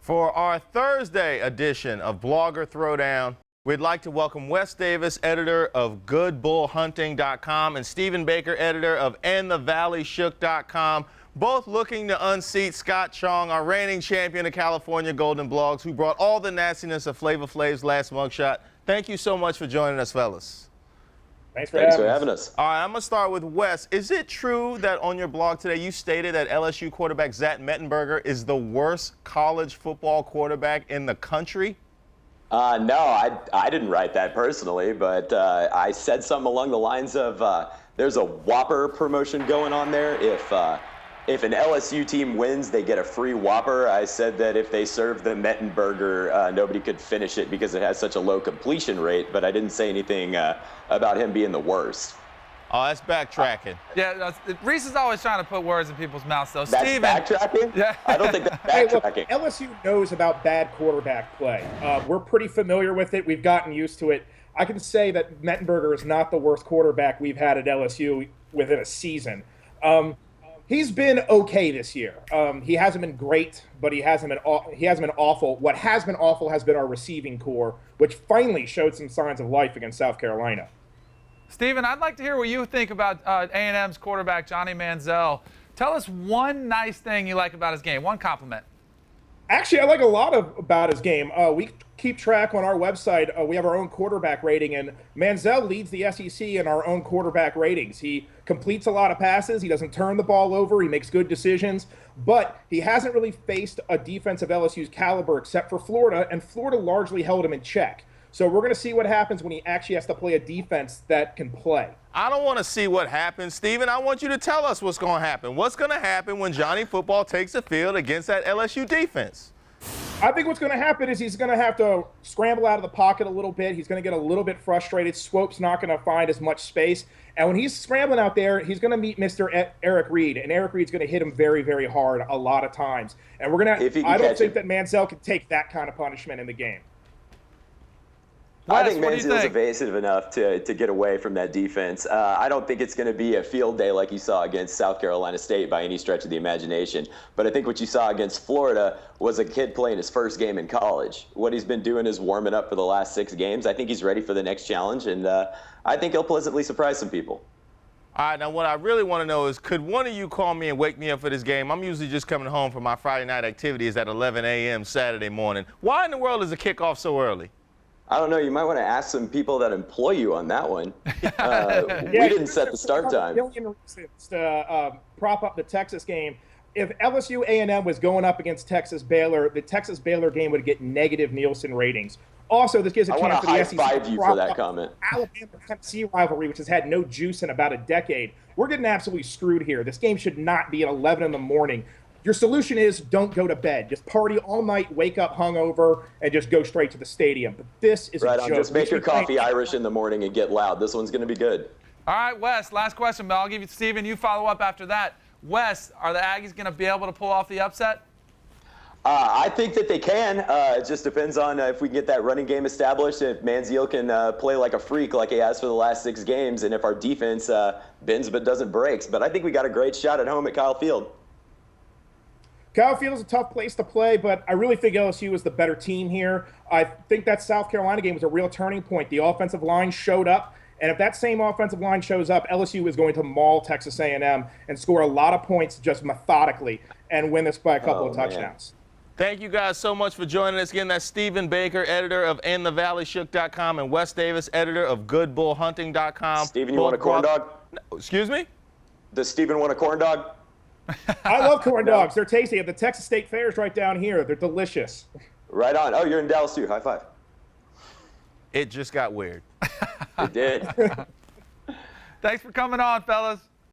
For our Thursday edition of Blogger Throwdown, we'd like to welcome Wes Davis, editor of GoodBullHunting.com, and Stephen Baker, editor of AndTheValleyShook.com, both looking to unseat Scott Chong, our reigning champion of California Golden Blogs, who brought all the nastiness of Flavor Flav's last mugshot. Thank you so much for joining us, fellas. Thanks for having us. All right, I'm going to start with Wes. Is it true that on your blog today you stated that LSU quarterback Zach Mettenberger is the worst college football quarterback in the country? No, I didn't write that personally, but I said something along the lines of there's a Whopper promotion going on there. If an LSU team wins, they get a free Whopper. I said that if they serve the Mettenberger, nobody could finish it because it has such a low completion rate, but I didn't say anything about him being the worst. Oh, that's backtracking. Yeah, Reese is always trying to put words in people's mouths, though. That's Steven. backtracking? Yeah. I don't think that's backtracking. Hey, look, LSU knows about bad quarterback play. We're pretty familiar with it. We've gotten used to it. I can say that Mettenberger is not the worst quarterback we've had at LSU within a season. He's been okay this year. He hasn't been great, but he hasn't been awful. What has been awful has been our receiving core, which finally showed some signs of life against South Carolina. Steven, I'd like to hear what you think about A&M's quarterback, Johnny Manziel. Tell us one nice thing you like about his game, one compliment. Actually, I like a lot about his game. We keep track on our website. We have our own quarterback rating, and Manziel leads the SEC in our own quarterback ratings. He completes a lot of passes. He doesn't turn the ball over. He makes good decisions, but he hasn't really faced a defense of LSU's caliber except for Florida, and Florida largely held him in check. So we're going to see what happens when he actually has to play a defense that can play. I don't want to see what happens, Steven. I want you to tell us what's going to happen. What's going to happen when Johnny Football takes the field against that LSU defense? I think what's going to happen is he's going to have to scramble out of the pocket a little bit. He's going to get a little bit frustrated. Swope's not going to find as much space. And when he's scrambling out there, he's going to meet Mr. Eric Reed. And Eric Reed's going to hit him very, very hard a lot of times. And we're going to – I don't think that Manziel can take that kind of punishment in the game. I think Manziel's evasive enough to get away from that defense. I don't think it's going to be a field day like you saw against South Carolina State by any stretch of the imagination. But I think what you saw against Florida was a kid playing his first game in college. What he's been doing is warming up for the last 6 games. I think he's ready for the next challenge, and I think he'll pleasantly surprise some people. All right, now what I really want to know is, could one of you call me and wake me up for this game? I'm usually just coming home from my Friday night activities at 11 a.m. Saturday morning. Why in the world is the kickoff so early? I don't know. You might want to ask some people that employ you on that one. We didn't set the start time. To prop up the Texas game. If LSU-A&M was going up against Texas-Baylor, the Texas-Baylor game would get negative Nielsen ratings. Also, this gives a chance for the SEC high-five you for that comment. Alabama-Tennessee rivalry, which has had no juice in about a decade. We're getting absolutely screwed here. This game should not be at 11 in the morning. Your solution is don't go to bed. Just party all night, wake up hungover, and just go straight to the stadium. But this is a joke. Just make your coffee Irish in the morning and get loud. This one's going to be good. All right, Wes, last question, but I'll give you Steven. You follow up after that. Wes, are the Aggies going to be able to pull off the upset? I think that they can. It just depends on if we can get that running game established, if Manziel can play like a freak like he has for the last 6 games, and if our defense bends but doesn't break. But I think we got a great shot at home at Kyle Field. Kyle Field is a tough place to play, but I really think LSU is the better team here. I think that South Carolina game was a real turning point. The offensive line showed up, and if that same offensive line shows up, LSU is going to maul Texas A&M and score a lot of points just methodically and win this by a couple of touchdowns. Thank you guys so much for joining us again. That's Stephen Baker, editor of AndTheValleyShook.com, and Wes Davis, editor of GoodBullHunting.com. Steven, you want a corn dog? Excuse me? Does Steven want a corn dog? I love corn dogs. They're tasty. The Texas State Fair is right down here. They're delicious. Right on. Oh, you're in Dallas too. High five. It just got weird. It did. Thanks for coming on, fellas.